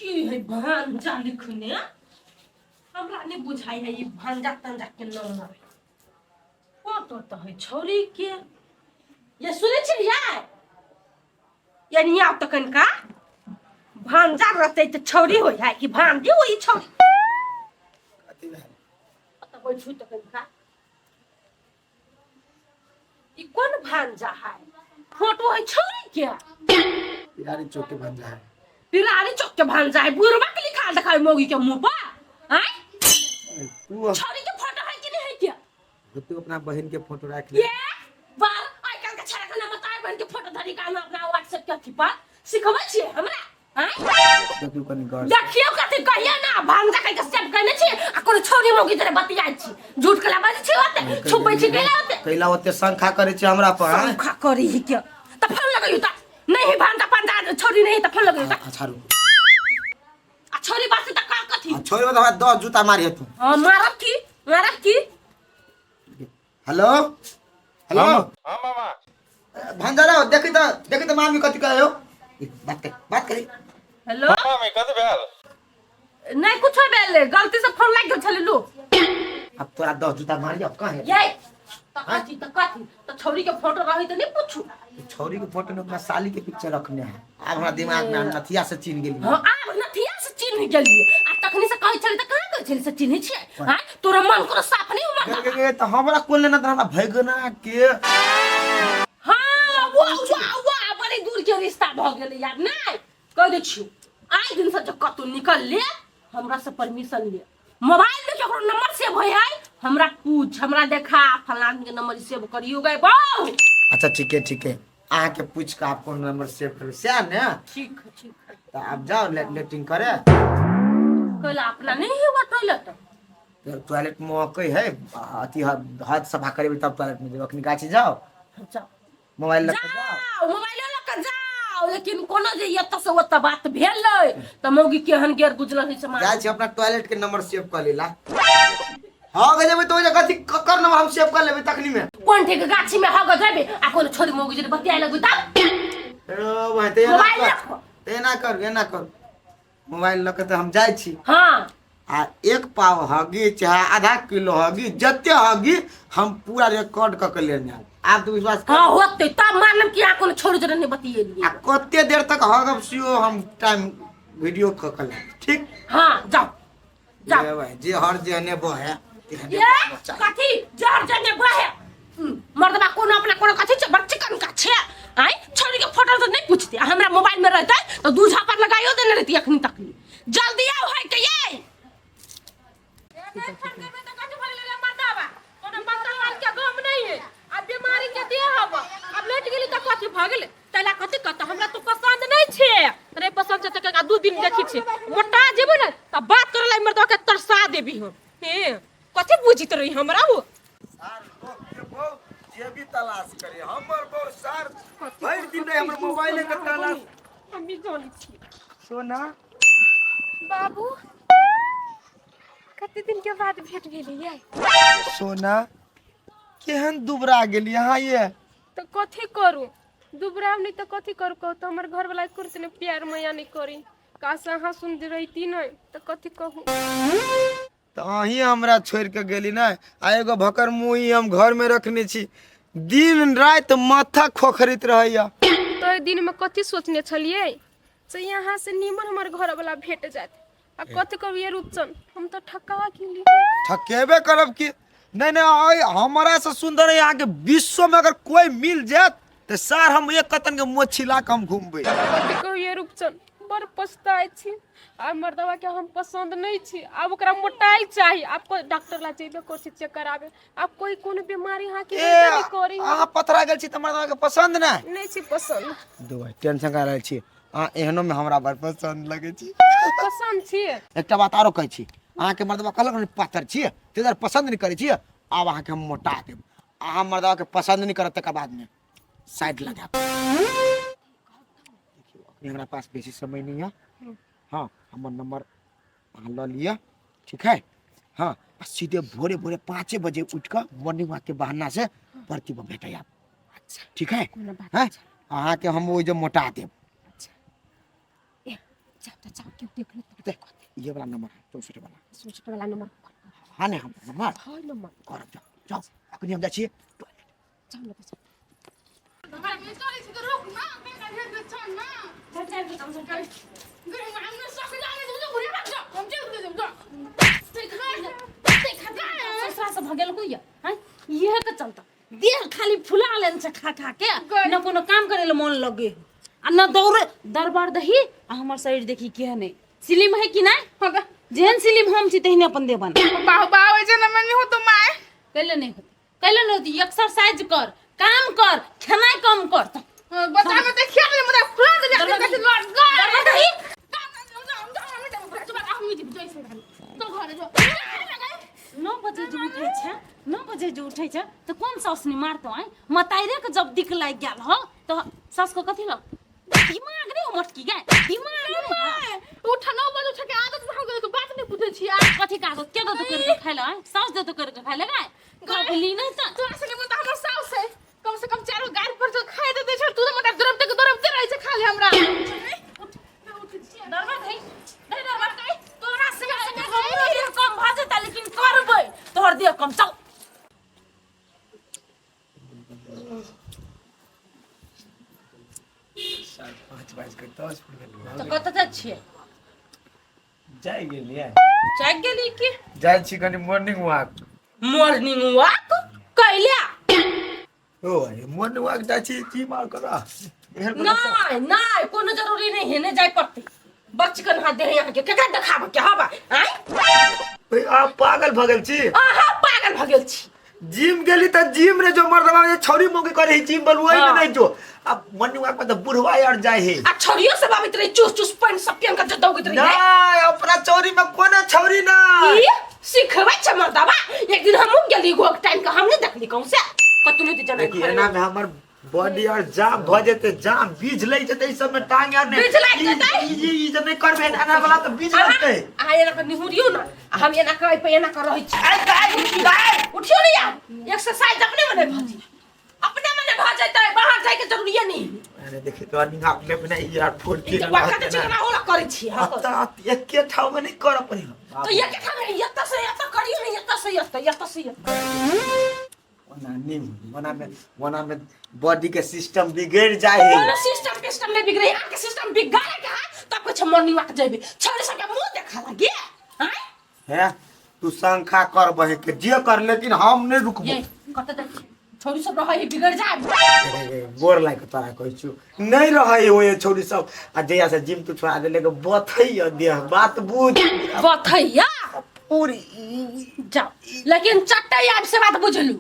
की है भांजा लिखने हमरा नहीं बुझाई है ये भांजा तंजा के नाम ना फोटो तो है छोरी के ये सुने छी यार ये नहीं आप तो कनका भांजा रहते तो छोरी हो है कि भांजी हो ये छोरी अति है तो कोई छू तो कनका ये कौन भांजा है फोटो है छोरी के यारी चौके बन जाए पिरारी चौक के भांजा है बुरबा के लिखा दिखाई मोगी के मुंह पर हैं तू छोरी के फोटो है कि नहीं है क्या तू अपना बहन के फोटो रख ले ये बार आई काल का छरा का नाम तार बहन के फोटो धरी का अपना व्हाट्सएप के थी पर सिखबै छी हमरा हैं देखियो कनी गौर देखियो कथि कहिया ना भांजा के सेव करने छी आ कोनो छोरी मोगी तरह बतियाई छी झूठ कला बाजी छी होते छुपै छी केला होते कैला होते शंखा करे छी हमरा पर शंखा करी ही क्या त फोन लगाइयो त नहीं भांजा पंजा छोरी नहीं त फोन लगाइयो त अच्छा रुक आ छोरी बात त का कथि छोरी में तो 10 जूता मारी तू हां मारब की हेलो हेलो हाँ मामा भंजारा देखी तो मामी कथि कहे हो बात करी हेलो मामी कथी भेल नहीं कुछ बेले गलती से फोन लाग गेल छले लो अब तोरा 10 जूता मारी अब कहां है ये त कथि त छोरी के फोटो रही त नहीं पूछू छोरी के फोटो में अपना साली के पिक्चर रखने हैं अब हमरा दिमाग में नथिया से चिन्ह गेली हां आब नथिया से चिन्ह गेलिए आ तखनी से कहै छले त कहां कहै छले से चिन्ह छियै हां तोरा मन को साफ नहीं उमर तो हमरा कोन लेना तो हमरा भगना के हां वाह बड़ी दूर के रिश्ता भ गेलै यार नहीं कह दे छियो आइ दिन से जब कतौ निकल ले हमरा से परमिशन ले मोबाइल में केकरो नंबर सेव होय है हमरा पूछ हमरा देखा फलान के नंबर सेव करियो गए बहु अच्छा ठीक है आहाँ के पूछ के आप कौन नंबर सेव कर से ने ठीक है तो आप जाओ लेटिंग करे कल अपना नहीं हुआ टॉयलेट टॉयलेट में कोई है अति हाथ सफा करे तब टॉयलेट में अखनी गाछी जाओ जाओ मोबाइल लेके जाओ मोबाइल लेके जाओ लेकिन कोनो जे एत से ओत बात भेलै त मौगी केहन गेर गुजरल है समाज जाय छी अपना टॉयलेट के नंबर सेव कर लेला हां गजबे तो जे कथि कर नंबर हम सेव कर लेबे तखनी में कोन ठीक गाछी में हग जेबे आ कोनो छोरी मौगी जे बतिया लगु तब ओ भाई ते ना कर मोबाइल लेके तो हम जाय छी हां आ 1 पाव हगी चाहे आधा किलो हगी जत्ते हगी हम पूरा रिकॉर्ड क के लेने आप तो विश्वास कर हां होते तब मानम कि आ कोनो छोरी जरे नहीं बतियेलिए आ कते देर तक हगब सियो हम टाइम वीडियो क के ले ठीक हां जाओ ये भाई जे हर जने बो है ये कथि जर जने बहे मर्दबा कोनो अपना कोनो कथि छ बच्चे कन का छे आई छोरी के फोटो तो नहीं पूछती हमरा मोबाइल में रहता तो दू झापर लगाइयो देने रहती अखनी तक जल्दी आओ है के ये अब बीमारी के दे हब अब लेट गेली त कथि भ गेलै तैला कथि कहत हमरा तो पसंद नहीं छे रे पसंद छे त का 2 दिन देखि छे मोटा जेबे न त बात करला मर्दवा के तरसा देबी हम हे कथि बुझित रही हमरा वो सार लोग के बहु जे भी तलाश करे हमर बहु सार भर दिन रे हमर मोबाइल के तलाश हम भी जानी छी सोना बाबू कते दिन के बाद भेट गेली ये सोना केहन दुबरा गेली यहाँ ये तो कथी करू दुबराव नहीं तो कथी करू कहू तो हमारे घर वाला कुर्त ने प्यार मैया नहीं करी काश अहाँ सुन रहती नहीं तो कथी कहू तो अही हमरा छोड़ के गेली ना आ एगो भकर मुही हम घर में रखने छी दिन रात माथा खोखरित रहैया तो ए दिन में कथी सोचने छलिए से यहाँ से नीमन हमारे घर वाला भेट जात आ कथी करू ये रूपचन हम तो ठक्का गेली ठकेबे करब की नहीं हमारा से सुंदर है यहाँ के विश्व में अगर कोई मिल जात तो सार हम एक कतन के मोछिला कम घूमबे कथी कहू ये रूपचन बड़ पछताए छी आ मर्दवा के हम पसंद नहीं छी अब ओकरा मोटाई चाहिए आपको डॉक्टर ला जेबे कर छी चेक करावे अब कोई कोनो बीमारी हां की नहीं करी हां पथरा गेल छी त मर्दवा के पसंद नहीं छी पसंद दो टेंशन कर रहल छी आ एहनो में हमरा बड़ पसंद लगे छी पसंद छी एकटा बात आरो कहै छी अहाँ के मर्दवा कहलक ने पातर छी तेदर पसंद नहीं करे छी अब अहाँ के हम मोटा देब अहाँ मर्दवा के पसंद नहीं करत तक बाद में साइड लगा देखियो हमरा पास बेसी समय नहीं है हाँ हमर नंबर ल लिया ठीक है हाँ सीधे भोरे 5 बजे उठ कर मॉर्निंग वॉक के बहाना से प्रतिभा भेटे आप ठीक है अहाँ के हम वो जो मोटा देब चाचा क्यों देख लो देख ये वाला नंबर है 64 वाला 64 वाला नंबर हाँ नहीं हम नंबर हां नंबर कर जाओ जाओ अखनी हम जाछिए चल ना चल ससुरा से भगेल को ये के चलता देह खाली फुला लेन से खा खा के न कोनो काम करे ले मन लगे आ न दौड़े दरबार दही आ हमर शरीर देखी के नहीं सिलिम है कि नहीं जेहन सिलिम हम छी तहिने अपन दे बन बावे जे न मनी हो तो माय कैले नहीं होती एक्सरसाइज कर काम कर खाना कम कर तो बता में ते खेल मुदा खुला दे कैसे लड़ दरबार दही तो घरे जो 9 बजे जो उठे छे 9 बजे जो उठे छे तो कौन सास नहीं मारतो है मताइरे के जब दिख लाग गेल हो तो सास को कथि लग दिमाग रे मटकी गए दिमाग रे उठ 9 बजे उठ के आदत भाग गए तो बात नहीं पूछे छी कथि का के दो तो करके खाइला है सास दे तो करके खाइले गए गबली नहीं त तो ऐसे नहीं बोलता हमर सास है कम से कम चारों गार पर जो खाए देते छ तू तो मोटा दरब रहे छ खा ले हमरा दरबार दही नहीं दरबार दही तोरा से हमरो देह कम भ जेता लेकिन करबै तोहर देह कम चल साढ़े 5:10 तो कत जा छिए जाय गेलिए जाग गेली की जाय छी कनी मॉर्निंग वॉक कैला ओ मॉर्निंग वॉक जाय छी की मार करा नहीं कोनो जरूरी नहीं है ने जाय पड़ते बचकन हाथ दे यहाँ के केकरा देखाब के हबा आय आप पागल भगल छी आहा पागल भगेल छी जिम गेली त जिम रे जो मर्दवा ये छौरी मोके करे जिम बलुआई में नहीं जो अब मॉर्निंग वॉक में तो बुढ़वा यार जाय है आ छोरियो से बाबित रही चूस चूस पैन सब पियन का जदौगत रही नहीं अपना चौरी में कोने छौरी ना ये सिखबै छ मर्दवा एक दिन हम गेली गो टाइम का हमने देखली कौन से कतु नहीं जना देखिए ना में हमर बॉडी और जाम भ जेते जाम बीज लई जेते ई सब में टांग यार नहीं बीज लग जेतै? ई जब नहीं करबे आना वाला तो बीज लगते आ ये ना निहुरियो ना हम ये ना कहै पे ये ना कर रही छी गाय उठियो नहीं यार एक्सरसाइज अपने मने भजी अपने मने भ जैतै बाहर जाय के जरूरी नहीं अरे देखिए तो रनिंग आप ले बिना यार फोड़ के तो बात के चिकना होला करै छी हां अब एक के ठाव में नहीं कर पड़ी तो ये के खामे ये त से ये त करियो नहीं ये त से वना में बॉडी के सिस्टम बिगड़ जाए है वाला सिस्टम में बिगड़े यहाँ के सिस्टम बिगड़ गया तब कुछ मॉर्निंग वॉक जाबे छोड़ सके मुंह देखा लगे हैं है तू शंखा कर बहे के जे कर लेकिन हम नहीं रुकबो ये कत दे छोरी सब रहे बिगड़ जाए बोर लाइक तोरा कहै छु नहीं रहे ओए छोरी सब आ जया से जिम तू छोड़ा देले के बथैया देह बात बुझ बथैया पूरी जा लेकिन चट्टा याद से बात बुझलू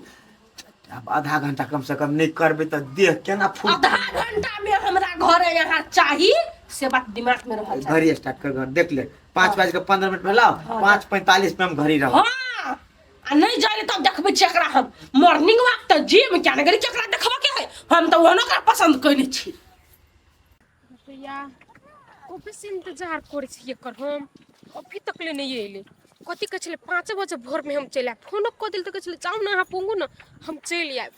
अब आधा घंटा कम से कम नहीं करबे तो देह केना फूल आधा घंटा में हमरा घर यहाँ चाहिए से बात दिमाग में रह जाए घड़ी स्टार्ट कर घर देख ले 5:15 भेलाओ 5:45 में हम घड़ी रहो हां आ नहीं जाए तब देखबे चकरा हम मॉर्निंग वॉक त जिम क्या नगरी चकरा देखबा के है हम तो ओनो का पसंद कइने छी तो यार ऑफिस इंतजार करे छी एकर हम अभी तक ले नहीं आइले कथी कछले 5 बजे भोर में हम चले फोन क दिल त कछले जाऊ ना पोंगू ना हम चल आए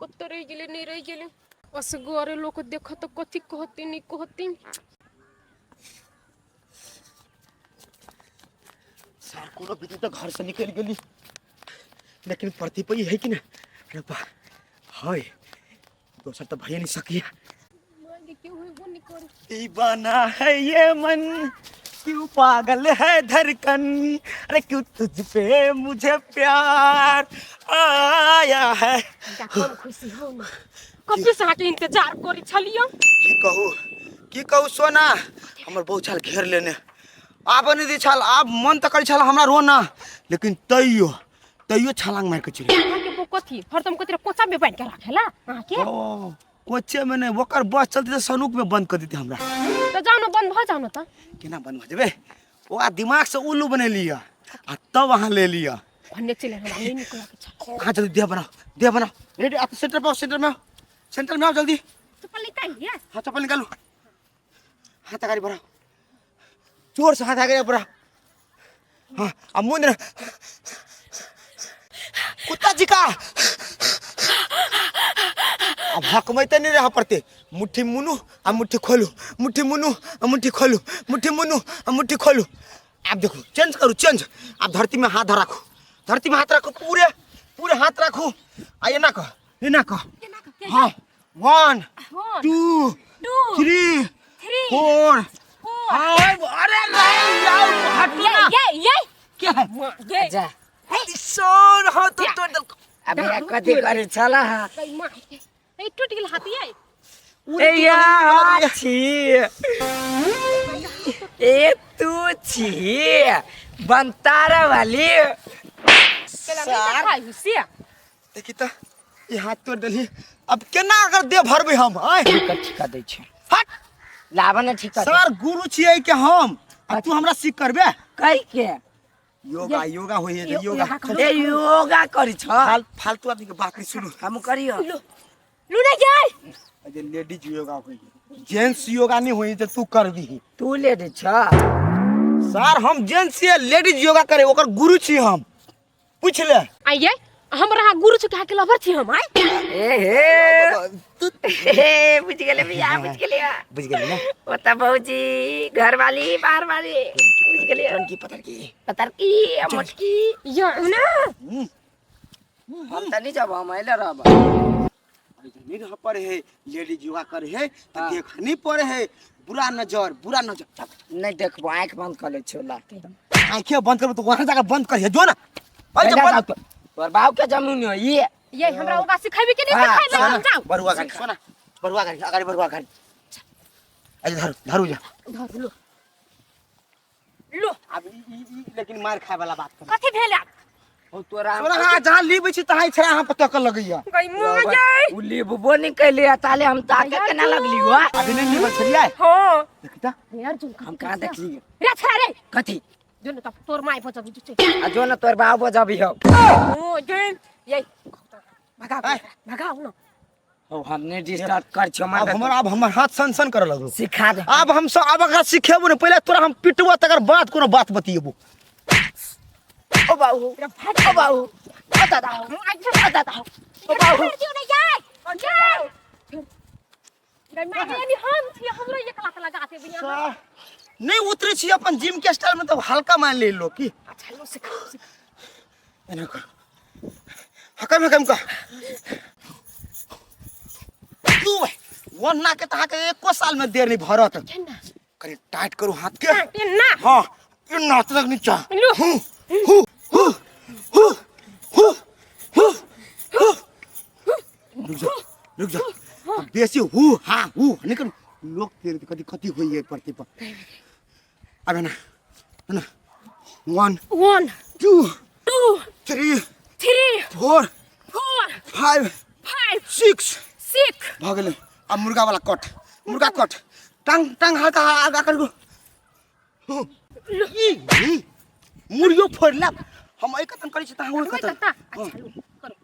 कत रह गेले नहीं रह गेले असगरे लोग देख तो कथी कहती नहीं कहती सर कोनो बिती तो घर से निकल गेली लेकिन प्रतिपय है कि ना अरे बा हाय दोसर तो भय नहीं सकिया मांगे क्यों है वो नहीं करे दीवाना है ये मन क्यों पागल है धड़कन अरे क्यों तुझ पे मुझे प्यार आया है हम खुशी हो ना कब से आके इंतजार करी छलियो की कहू सोना हमर बहुत छाल घेर लेने आब नहीं दी छाल आब मन तो करी छाल हमरा रोना लेकिन तैयो छलांग मार के चली के वो कथी हरदम कतरे कोचा में बैठ के रखेला आके ओ कोचे में नहीं वकर बस चलती तो सनुक में बंद कर देती हमरा तो जाओ ना बंद हो जाओ ना त केना बंद हो जेबे ओआ दिमाग से उल्लू बने लिया आ तब वहां ले लिया भन्ने चले हम नहीं निकल के छ हां जल्दी देह बनाओ रेडी आप सेंटर पे सेंटर में आओ जल्दी चप्पल निकाल लिया हां चप्पल निकालो हाथ आगे बढ़ाओ जोर से हाथ आगे बढ़ाओ हां अब मुंह कुत्ता जी का अब हकमैते नहीं रह पड़ते। मुट्ठी मुनू आ मुट्ठी खोलू, मुट्ठी मुनू आ मुट्ठी खोलू, मुट्ठी मुनू आ मुट्ठी खोलू। आप देखो चेंज करो चेंज। आप धरती में हाथ रखो, धरती में हाथ रखो, पूरे पूरे हाथ रखो। ये ना कह, ये ना कह। हाँ 1 2 3 4। अरे नहीं यार हटो ना। ये क्या है? अच्छा सोन हो तो अब या कथी करे चला हा ए टूट गेल हाथी आई ए या छी ए तू छी बंतारा वाली खाई हुसिया देखी तो ये हाथ तोड़ दली। अब केना अगर दे भरबे हम आय ठिका दै छै हट। लाबा न ठिका सर गुरु छियै के हम आ तू हमरा सीख करबे। कहि के योगा योगा होई है योगा। ए योगा करी छ फालतू आदमी के बात नहीं सुनो। हम करियो लुना जाय अरे लेडीज योगा होई, जेंट्स योगा नहीं होई तो तू कर दी। तू ले दे छ सर हम जेंट्स से लेडीज योगा करे ओकर गुरु छी हम। पूछ ले आइए हमरा गुरु छ के लवर छी हम आई ए बुझ गेले भैया बुझ गेले बुझ गेली ना। ओता बहुजी घर वाली बाहर वाली बुझ गेले की पतर की मोटकी यो ना हम त नहीं जब हम आइले रहब नहीं रह पर है लेडीज योगा करे है तो देखनी पड़े है। बुरा नजर नहीं देखबो आंख बंद कर ले छोला आंखें बंद कर तो वहां जाकर बंद कर जो ना। तोर बाप के जमीन हो ये हमरा ओगा सिखाबे के नहीं सिखाई हम जाओ बरुआ गाड़ी सोना बरुआ गाड़ी अगाड़ी बरुआ गाड़ी। अरे धरू जा धर लो अब लेकिन मार खाए वाला बात कर। कथि भेल ओ तोरा सोना हां जहां लीबै छी तहां छरा हां पता कर लगैया। गई मुंह जाय उली बुबो नहीं कैले ताले हम ताके केना लगली हो अभी नहीं लीबै छलिया। हां देखता यार जो हम कहां देखली रे छरा रे कथी जो न तोर माई पचा बुझे आ जो न तोर बाप बजाबी हो ओ जेन ये भगाओ ना ओ हमने डिस्टर्ब कर छ अब हमर हाथ सन कर लगलो। सिखा दे अब हम सब अब अगर सिखेबो ने पहले तोरा हम पिटबो तकर बाद कोनो बात बतियेबो। ओ बाबू ओ बाबू ओ दादा ओ बाबू क्यों नहीं जाए जाए गई मैं नहीं हम थी हमरा एक लाख लगाते भैया नहीं उतरे छी अपन जिम के स्टाइल में तो हल्का मान ले लो की। अच्छा लो सिखा एना कर हकम का तू वन्ना के तहा के एको साल में देर नहीं भरत। कनी टाइट करो हाथ के ना हां ये नाच तक नीचा लो हु रुक जा अब बेसी हु हां हु निकल लोग तेरे कदी कति होई है प्रति पर। अब ना 1 1 2 2 3 3 4 4 5 5 6 6 भागले। अब मुर्गा वाला कट मुर्गा कट टांग टांग हल्का आगा कर गो मुर्गियो फोड़ला हम एक कतन करै छी ता होल कतन अच्छा लो करो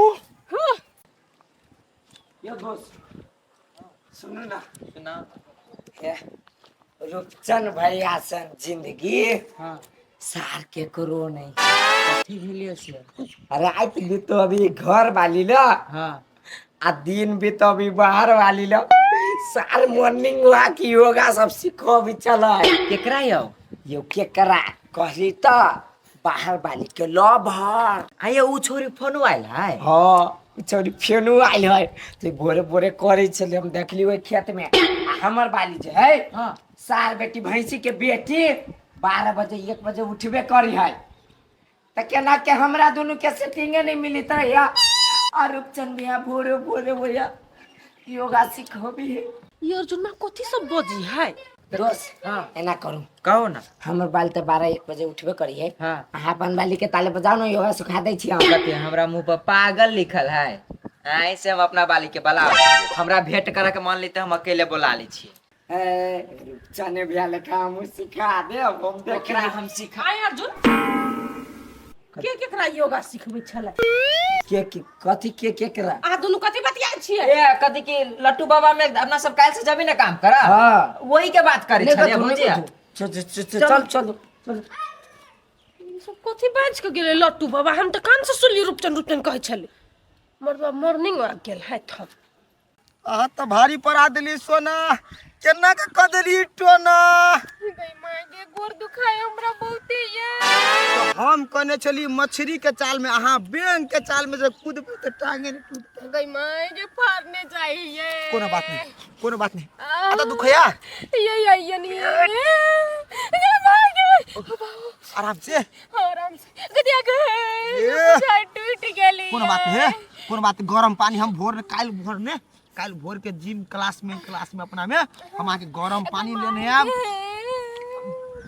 हो यो दोस्त सुनो ना सुना रुपचन भाई आसन जिंदगी सार के करो नहीं कथी भेलियो से? अरे रात भी तो अभी घर वाली लो हाँ आ दिन भी तो अभी बाहर वाली लो सार मॉर्निंग हुआ कि योगा सब सीखो भी चला केकरा यो यो के करा कहली तो बाहर वाली के लो भर आयो उ छोरी फोन आइल है हाँ छोरी फेनु आइल है तो भोरे भोरे करे चले हम देखली ओइ खेत में हमर बाली जे है हाँ सार बेटी भैंसी के बेटी 12 बजे 1 बजे उठबे करी है तो केना के हमरा दोनों के सेटिंगे नहीं मिली तो या और रूपचंद भैया भोरे भोरे भैया योगा सीखो भी है ये अर्जुन में कथि सब बजी है दोस्त हाँ एना करू कहो ना हमर बाल तो 12-1 बजे उठबे करी है हाँ अहाँ अपन बाली के ताले बजाओ ना योगा सिखा दै छी हम कते हमरा मुंह पर पागल लिखल है ऐसे हम अपना बाली के बुलाओ हमरा भेंट करे के मान ली तो हम अकेले बुला ली छी चने भैया लेखा हम सिखा दे अब हम देख ओकरा हम सिखा आय अर्जुन के केकरा योगा सिखबै छले के कथी के करा आ दुनु कथि बतिया छियै ए कथी की लट्टू बाबा में अपना सब काल से जबी ना काम करा हाँ वही के बात करे छले भौजी चल चलो सब कथी बाज के गेले लट्टू बाबा हम त कान से सुनली रूपचन कहै छले मरबा मॉर्निंग आ गेल है थम अहाँ तो भारी पड़ा दिली सोना केना के क देली टोना गई माय गे गोर दुखाए हमरा बहुते ये तो हम कहने चली मछली के चाल में अहाँ बैंक के चाल में से कूद तो टांगे नहीं टूट गई माय गे फाड़ने चाहिए कोनो बात नहीं आता दुखया ये नहीं ये माय गे आराम से गदिया ये। गए टूट गेली कोनो बात नहीं गरम पानी हम काल भोर के जिम क्लास में अपना में हम आके गरम पानी लेने आब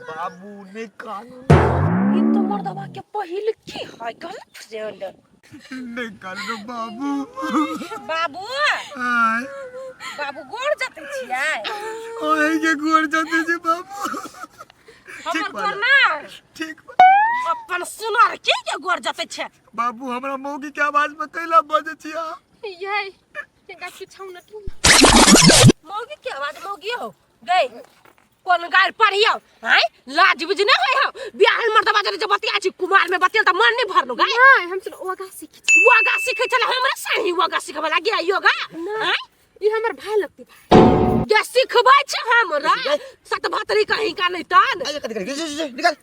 बाबू ने कानून ई तो मर्दवा के पहिल की है गलत फ्रेंड नहीं कानून बाबू बाबू आय बाबू गोड़ जाते छियै ओए के गोर जाते जे बाबू हमर कोना ठीक बा। अपन सुनार के गोड़ जाते छै बाबू हमरा मौगी के आवाज में कैला बजे छिया ये गा किछौ न तू मौगी के आवाज मौगी हो गई कोन गाल पढ़ियो हैं लाज बुझ न होय हो बियाह मर्दवा जरे बतिया छी कुमार में बतियल त मन नहीं भरलो गाय हां हम सुन ओगा सीखी वगा सीखे चला हमरा सही वगा सीखबा लागी योगा हैं ई हमर भाई लगती ये सीखबाय छ हमरा सत भातरी कहीं का नहीं तान निकाल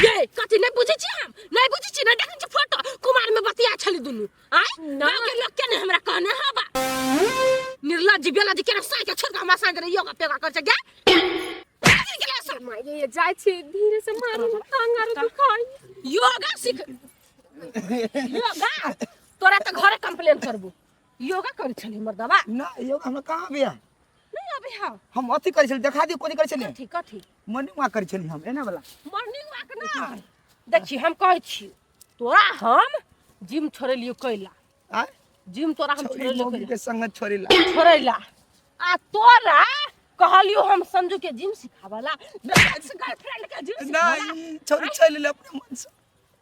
ये कथि नहीं बुझे छी हम नहीं बुझे छी ना देखै छी फोटो कुमार में बतिया छली दुनु हैं गांव के लोग के ने हमरा कहने हबा निर्लज्ज बेलज्ज के साइ के छोड़ हमरा संग योगा पेगा कर छ गे माय ये जाय छी धीरे से मारू टांग आर दुखाई योगा सीख योगा तोरा त घरे कंप्लेन करबू योगा कर छली मर्दवा ना योगा हम कहां बिया नहीं अबे हां हम अथी करै छली देखा दी कोनी करै छली कथी कथी मॉर्निंग वॉक करै छली हम एना वाला मॉर्निंग वॉक ना देखी हम कहै छी तोरा हम जिम छोड़े लियो कैला आ जिम तोरा हम छोड़े लियो मौगी के संग छोड़ीला छोड़ैला आ तोरा कहलियो हम संजू के जिम सिखावला गर्लफ्रेंड के जिम ना सिखावला ई छोरी चल ले अपने मन से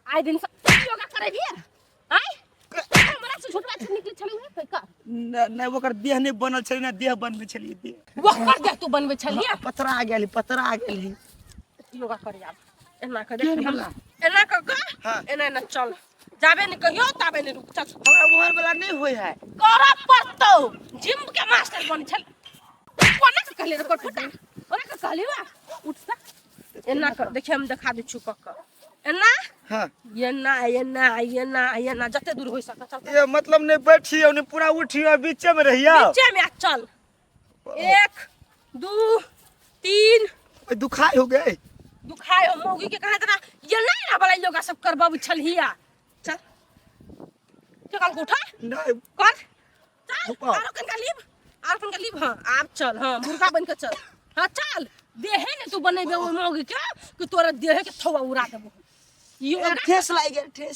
आइ दिन से योगा करे भी आइ हमरा से छोटवा से निकल छली है का ना ओकर देह नहीं बनल छली ना देह बनबे छली देह वो कर दे तू बनबे छलिए पतरा आ गेली योगा करे आब एना कर देख एना कर हां एना ना चल जाबे नहीं कहियो ताबे नहीं रुक चल हमरा ओहर वाला नहीं होय है करा पड़तो जिम के मास्टर बन छल कोना के कहले रे कोटा ओरे के कहली वा उठ सा एना कर देखिए हम दिखा दे छुपक एना हां ये ना जते दूर होई सका चल ये मतलब नहीं बैठियो नहीं पूरा उठियो बीच में रहियो नीचे में आ, चल 1 2 3 दुखाई हो गए दुखाए हो मौगी के कहा तना ये नहीं ना बड़ा योगा सब कर बाबू छलहिया चल चल उठा नहीं कर चल आरो कन का लीव हां आप चल हां मुर्गा बन के चल हां चल देहे ने तू बनेबे ओ मौगी के कि तोरा देहे के थवा उड़ा देबो योगा ठेस लाग गए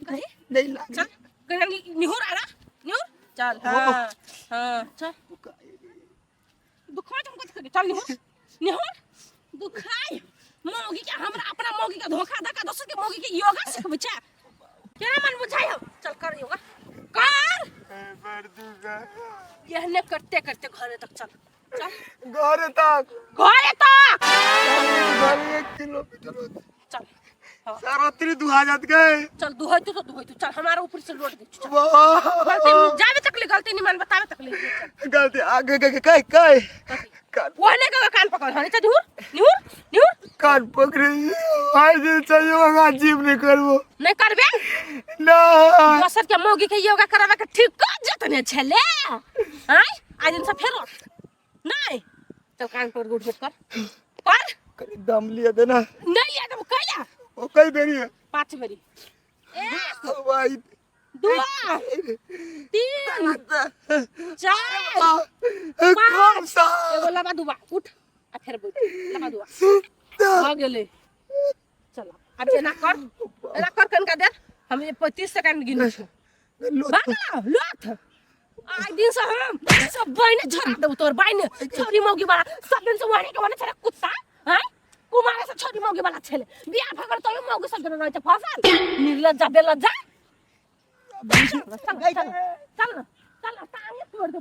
कही नहीं लाग चल कहीं निहुर आ रहा निहुर चल हां हां चल दुखाई तुमको देख चल निहुर दुखाई मौगी के हमरा अपना मौगी का धोखा धक्का दोसर के मौगी के योगा सिखबै छै केना मन बुझाई हो चल कर योगा कर यहने करते करते घरे तक चल चल घर तक घरे तक घर 1 किलोमीटर चल सारा त्री दुहा जात गए चल दुहै तू चल हमारा ऊपर से लोट दे चल वाह गलती जावे तक ले गलती नहीं मान बतावे तक ले चल गलती आगे कई कान ओहने का कान पकड़ हने चल निहुर कान पकड़े आज दिन चाहिए होगा जिम नहीं करबो नहीं करबे ना दोसर के मौगी के योगा करावे के ठीक कर जतने छले आय आज दिन से फेरो नहीं चल कान पर गुट कर करी दम लिया देना नहीं लिया तुम कैला ओ कई बेरी है 5 बेरी 1 भाई 2 3 4 कम सा एगो लबा दुबा उठ आ फेर बैठ लबा दुबा सुता हो गेले चल अब एना कर कनका दे हम 35 सेकंड गिन छी भागला लोथ आज दिन से हम सब बहने झरा दे तोर बहने छोरी मौगी वाला सब दिन से वही के बने छरे कुत्ता हैं कुमारे से छोरी मौगी वाला छले बियाह भगर तो मौगी सब रह छै फसल निर्लज्जा बेलज्जा चल टांगे तोड़ दे